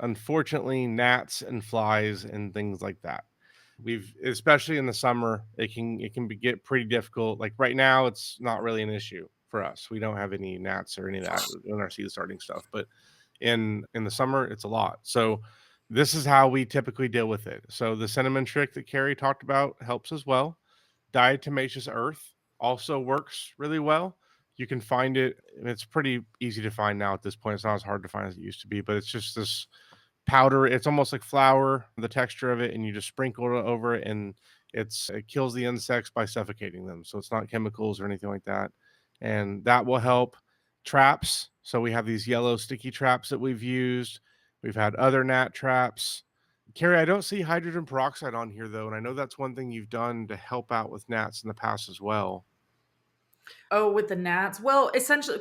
Unfortunately, gnats and flies and things like that. We've especially in the summer, get pretty difficult. Like right now, it's not really an issue for us. We don't have any gnats or any of that in our seed starting stuff, but in the summer, it's a lot. So this is how we typically deal with it. So the cinnamon trick that Carrie talked about helps as well. Diatomaceous earth also works really well. You can find it, and it's pretty easy to find now at this point. It's not as hard to find as it used to be, but it's just this powder. It's almost like flour, the texture of it, and you just sprinkle it over it, and it kills the insects by suffocating them. So it's not chemicals or anything like that, and that will help. Traps. So we have these yellow sticky traps that we've used. We've had other gnat traps. Carrie, I don't see hydrogen peroxide on here though, and I know that's one thing you've done to help out with gnats in the past as well. Oh, with the gnats? Well, essentially,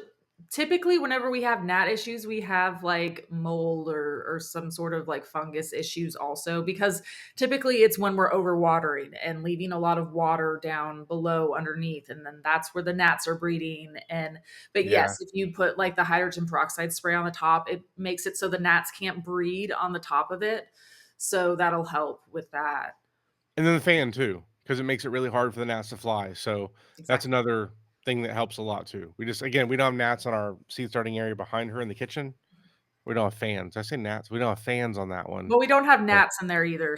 typically, whenever we have gnat issues, we have like mold or some sort of like fungus issues also, because typically it's when we're overwatering and leaving a lot of water down below underneath, and then that's where the gnats are breeding. And but Yeah. yes, if you put like the hydrogen peroxide spray on the top, it makes it so the gnats can't breed on the top of it. So that'll help with that. And then the fan too, because it makes it really hard for the gnats to fly. So that's Exactly. another thing that helps a lot too. We just again, we don't have gnats on our seed starting area behind her in the kitchen. We don't have fans. I say gnats. We don't have fans on that one. But we don't have But gnats in there either.